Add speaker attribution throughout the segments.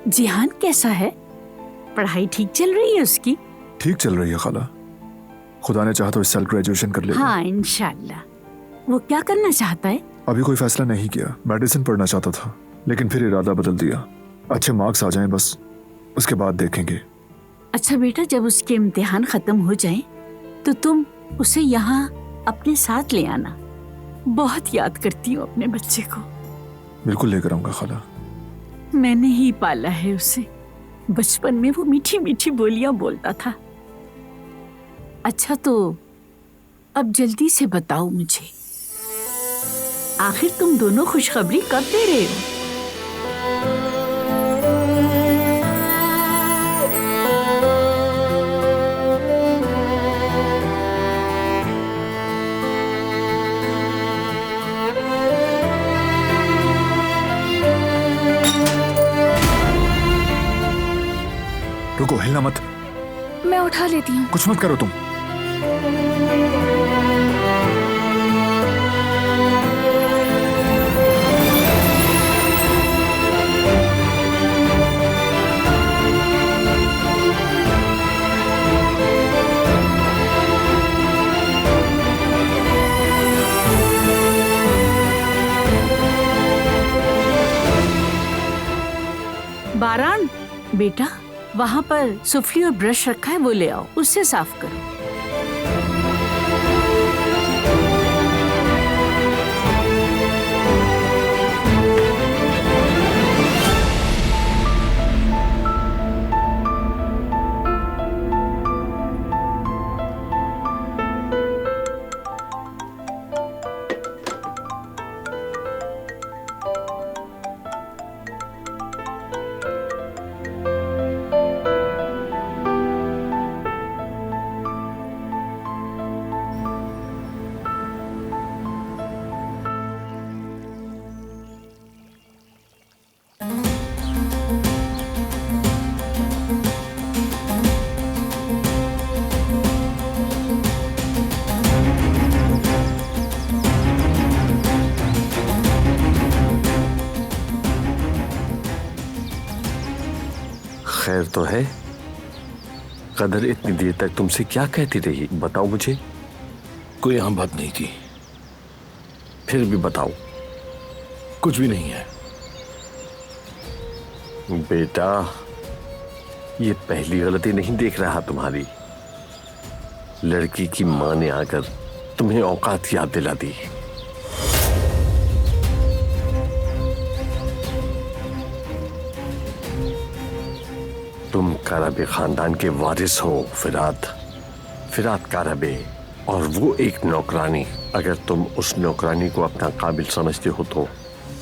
Speaker 1: जिहान कैसा है? पढ़ाई ठीक चल रही है उसकी?
Speaker 2: ठीक चल रही है खाला। खुदा ने चाहा तो इस साल ग्रेजुएशन कर लेगा।
Speaker 1: हाँ इंशाल्लाह। वो क्या करना चाहता है?
Speaker 2: अभी कोई फैसला नहीं किया। मेडिसिन पढ़ना चाहता था लेकिन फिर इरादा बदल दिया। अच्छे मार्क्स आ जाएं बस, उसके बाद देखेंगे।
Speaker 1: अच्छा बेटा, जब उसके इम्तिहान खत्म हो जाएं तो तुम उसे यहाँ अपने साथ ले आना। बहुत याद करती हूँ अपने बच्चे को।
Speaker 2: बिल्कुल लेकर आऊंगा खाला।
Speaker 1: मैंने ही पाला है उसे। बचपन में वो मीठी मीठी बोलियां बोलता था। अच्छा तो अब जल्दी से बताओ मुझे, आखिर तुम दोनों खुशखबरी कब दे रहे हो?
Speaker 2: रुको, हिलना मत।
Speaker 3: मैं उठा लेती हूँ।
Speaker 2: कुछ मत करो तुम।
Speaker 1: बारान बेटा, वहाँ पर सुफली और ब्रश रखा है, वो ले आओ, उससे साफ करो।
Speaker 4: खैर तो है। कदर इतनी देर तक तुमसे क्या कहती रही, बताओ मुझे।
Speaker 5: कोई अहम बात नहीं थी।
Speaker 4: फिर भी बताओ।
Speaker 5: कुछ भी नहीं है।
Speaker 4: बेटा, ये पहली गलती नहीं देख रहा तुम्हारी। लड़की की मां ने आकर तुम्हें औकात याद दिला दी। तुम कारबे खानदान के वारिस हो फिरात कारबे, और वो एक नौकरानी। अगर तुम उस नौकरानी को अपना काबिल समझते हो तो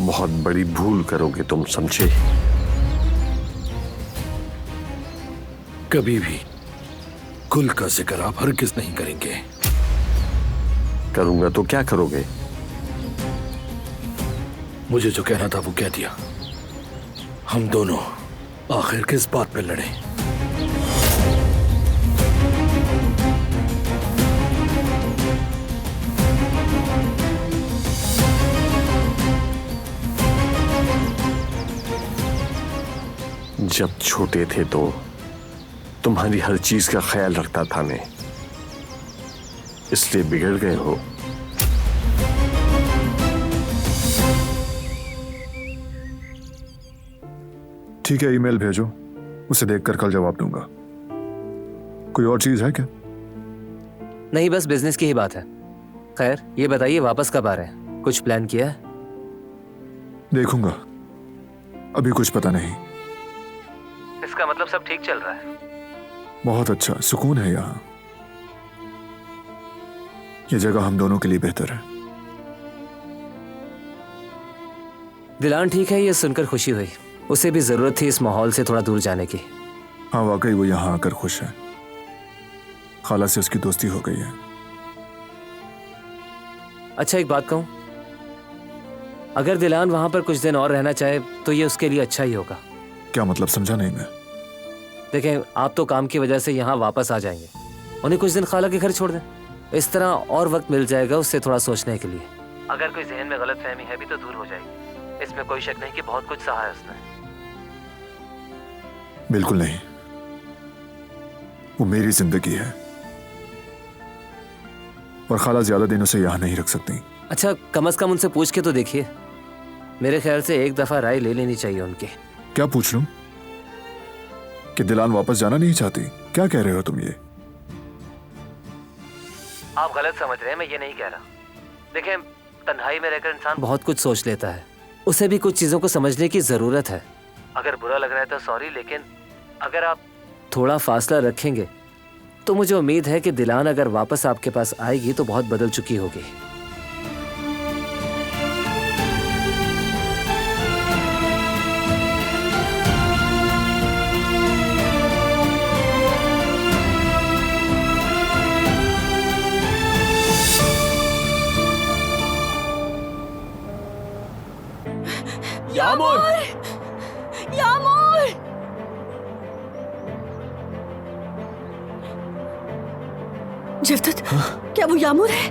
Speaker 4: बहुत बड़ी भूल करोगे, तुम समझे?
Speaker 5: कभी भी कुल का जिक्र आप हरगिज़ नहीं करेंगे।
Speaker 4: करूंगा तो क्या करोगे?
Speaker 5: मुझे जो कहना था वो कह दिया। हम दोनों आखिर किस बात पे लड़े?
Speaker 4: जब छोटे थे तो तुम्हारी हर चीज का ख्याल रखता था मैं, इसलिए बिगड़ गए हो।
Speaker 2: ठीक है, ईमेल भेजो, उसे देखकर कल जवाब दूंगा। कोई और चीज है क्या?
Speaker 6: नहीं, बस बिजनेस की ही बात है। खैर ये बताइए, वापस कब आ रहे हैं? कुछ प्लान किया है?
Speaker 2: देखूंगा, अभी कुछ पता नहीं।
Speaker 6: इसका मतलब सब ठीक चल रहा है?
Speaker 2: बहुत अच्छा, सुकून है यहाँ। ये जगह हम दोनों के लिए बेहतर है।
Speaker 6: दिलान ठीक है, ये सुनकर खुशी हुई। उसे भी जरूरत थी इस माहौल से थोड़ा दूर जाने की।
Speaker 2: हाँ वाकई वो यहाँ आकर खुश है। खाला से उसकी दोस्ती हो गई है।
Speaker 6: अच्छा एक बात कहूं, अगर दिलान वहां पर कुछ दिन और रहना चाहे तो ये उसके लिए अच्छा ही होगा।
Speaker 2: क्या मतलब, समझा नहीं मैं।
Speaker 6: देखें, आप तो काम की वजह से यहाँ वापस आ जाएंगे, उन्हें कुछ दिन खाला के घर छोड़ दें। इस तरह और वक्त मिल जाएगा उससे थोड़ा सोचने के लिए। अगर कोई जहन में गलत फहमी है भी तो दूर हो जाएगी। इसमें कोई शक नहीं कि बहुत कुछ सहा है उसने।
Speaker 2: बिल्कुल नहीं, वो मेरी जिंदगी है और खाला ज्यादा दिन उसे यहां नहीं रख सकती।
Speaker 6: अच्छा, कम से कम उनसे पूछ के तो देखिए। मेरे ख्याल से एक दफा राय ले लेनी चाहिए उनकी।
Speaker 2: क्या पूछ लूं? कि दिलान वापस जाना नहीं चाहती? क्या कह रहे हो तुम ये?
Speaker 6: आप गलत समझ रहे हैं, मैं ये नहीं कह रहा। देखिए, तन्हाई में रहकर इंसान बहुत कुछ सोच लेता है, उसे भी कुछ चीजों को समझने की जरूरत है। अगर बुरा लग रहा है तो सॉरी, लेकिन अगर आप थोड़ा फासला रखेंगे तो मुझे उम्मीद है कि दिलान अगर वापस आपके पास आएगी तो बहुत बदल चुकी होगी।
Speaker 3: यामूर! यामूर!
Speaker 1: जवदत, क्या वो यामूर है?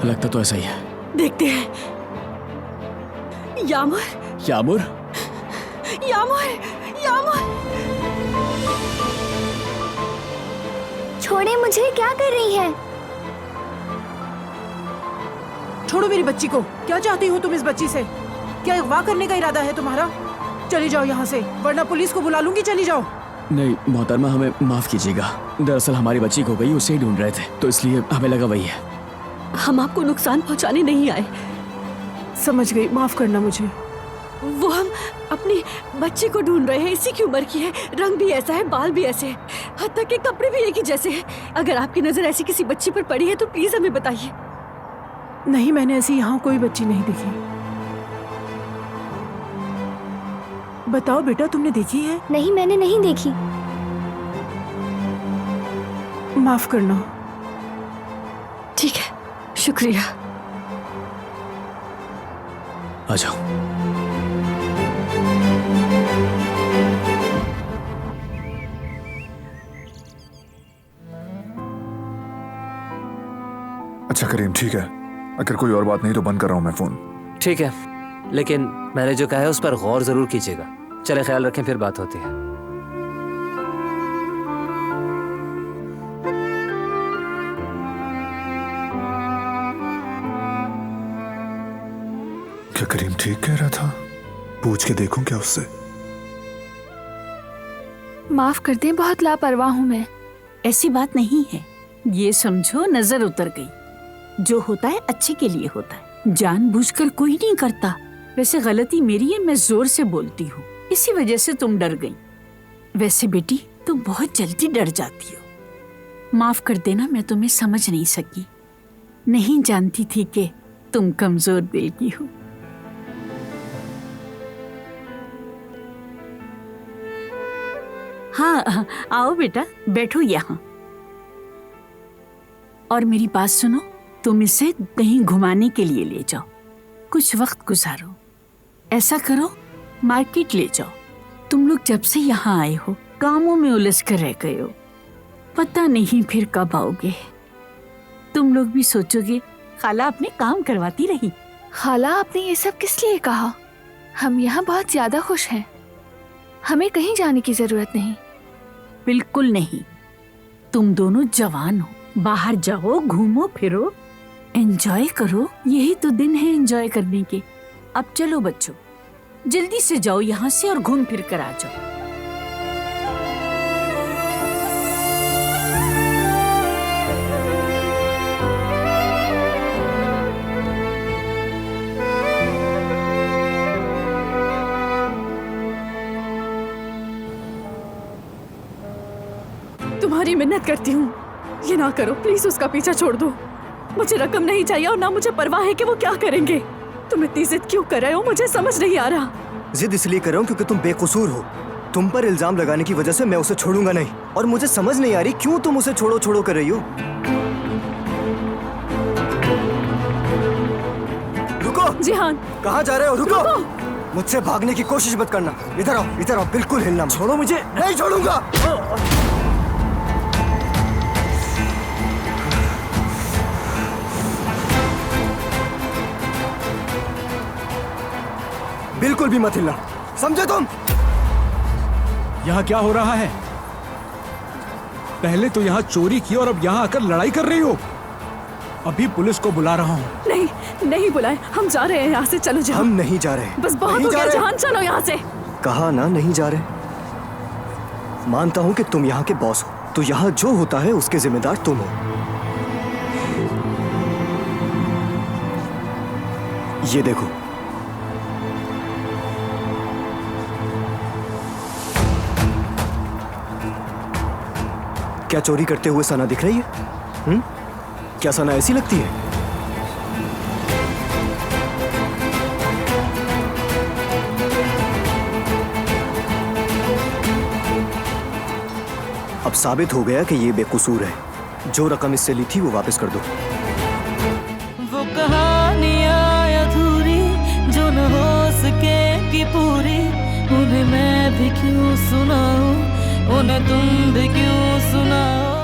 Speaker 7: लगता तो ऐसा ही है।
Speaker 1: देखते हैं। यामूर,
Speaker 7: यामूर,
Speaker 1: यामूर, यामूर!
Speaker 3: छोड़े मुझे, क्या कर रही है?
Speaker 8: छोड़ो मेरी बच्ची को। क्या चाहती हो तुम इस बच्ची से? क्या अगवा करने का इरादा है तुम्हारा? चली जाओ यहाँ से, वरना पुलिस को बुला लूंगी। चली जाओ।
Speaker 7: नहीं मोहतरमा, हमें माफ कीजिएगा। दरअसल हमारी बच्ची खो गई, उसे ही ढूंढ रहे थे, तो इसलिए हमें लगा वही है।
Speaker 1: हम आपको नुकसान पहुंचाने नहीं आए।
Speaker 8: समझ गई, माफ करना मुझे।
Speaker 1: वो हम अपनी बच्ची को ढूंढ रहे हैं। इसी की उम्र की है, रंग भी ऐसा है, बाल भी ऐसे हैं, हत्ता के कपड़े भी एक ही जैसे हैं। अगर आपकी नजर ऐसी किसी बच्ची पर पड़ी है तो प्लीज हमें बताइए।
Speaker 8: नहीं, मैंने ऐसी यहाँ कोई बच्ची नहीं देखी। बताओ बेटा, तुमने देखी है?
Speaker 3: नहीं, मैंने नहीं देखी।
Speaker 8: माफ करना।
Speaker 1: ठीक है, शुक्रिया।
Speaker 7: आ जाओ।
Speaker 2: अच्छा करीम, ठीक है, अगर कोई और बात नहीं तो बंद कर रहा हूं मैं फोन।
Speaker 6: ठीक है, लेकिन मैंने जो कहा है उस पर गौर जरूर कीजिएगा। चले, ख्याल रखें, फिर बात होती है।
Speaker 2: क्या करीम ठीक कह रहा था? पूछ के देखूं क्या उससे?
Speaker 3: माफ कर दें, बहुत लापरवाह हूँ मैं।
Speaker 1: ऐसी बात नहीं है, ये समझो नजर उतर गई। जो होता है अच्छे के लिए होता है, जानबूझकर कोई नहीं करता। वैसे गलती मेरी है, मैं जोर से बोलती हूँ, इसी वजह से तुम डर गई। वैसे बेटी, तुम बहुत जल्दी डर जाती हो। माफ कर देना, मैं तुम्हें समझ नहीं सकी। नहीं जानती थी कि तुम कमजोर दिल की हो। हाँ, आओ बेटा, बैठो यहाँ। और मेरी बात सुनो, तुम इसे कहीं घुमाने के लिए ले जाओ, कुछ वक्त गुजारो। ऐसा करो, मार्केट ले जाओ। तुम लोग जब से यहाँ आए हो कामों में उलझ कर रह गए हो, पता नहीं फिर कब आओगे। तुम लोग भी सोचोगे खाला अपने काम करवाती रही।
Speaker 3: खाला, आपने ये सब किस लिए कहा? हम यहाँ बहुत ज्यादा खुश हैं, हमें कहीं जाने की जरूरत नहीं।
Speaker 1: बिल्कुल नहीं, तुम दोनों जवान हो, बाहर जाओ, घूमो फिरो, एंजॉय करो। यही तो दिन है एंजॉय करने के। अब चलो बच्चों, जल्दी से जाओ यहाँ से और घूम फिर कर आ जाओ।
Speaker 9: तुम्हारी मिन्नत करती हूँ, ये ना करो प्लीज। उसका पीछा छोड़ दो। मुझे रकम नहीं चाहिए और ना मुझे परवाह है कि वो क्या करेंगे। तुम इतनी जिद क्यों कर रहे हो, मुझे समझ नहीं आ रहा।
Speaker 10: जिद इसलिए कर रहा हूँ क्योंकि तुम बेकसूर हो। तुम पर इल्जाम लगाने की वजह से मैं उसे छोड़ूंगा नहीं, और मुझे समझ नहीं आ रही क्यों तुम उसे छोड़ो छोड़ो कर रही हो। रुको।
Speaker 9: जिहान,
Speaker 10: कहाँ जा रहे हो? रुको। मुझसे भागने की कोशिश मत करना। इधर आओ, इधर आओ, बिल्कुल हिलना मत। छोड़ो मुझे। नहीं छोड़ूंगा। बिल्कुल भी मत हिलना। समझे तुम?
Speaker 11: यहाँ क्या हो रहा है? पहले तो यहाँ चोरी की और अब यहाँ आकर लड़ाई कर रही हो। अभी पुलिस को बुला रहा हूँ।
Speaker 9: नहीं नहीं बुलाए, हम जा रहे हैं यहाँ से। चलो जाओ।
Speaker 10: हम नहीं जा रहे।
Speaker 9: बस बहुत हो गया जहान, चलो यहाँ से।
Speaker 10: कहा ना नहीं जा रहे। मानता हूँ कि तुम यहाँ के बॉस हो, तो यहाँ जो होता है उसके जिम्मेदार तुम हो। ये देखो, क्या चोरी करते हुए सना दिख रही है? क्या सना ऐसी लगती है? अब साबित हो गया कि ये बेकसूर है। जो रकम इससे ली थी वो वापस कर दो।
Speaker 12: वो कहानियां अधूरी जो न हो सके कि पूरी, उन्हें मैं भी क्यों सुनाऊं, उन्हें तुम भी क्यों सुनाओ।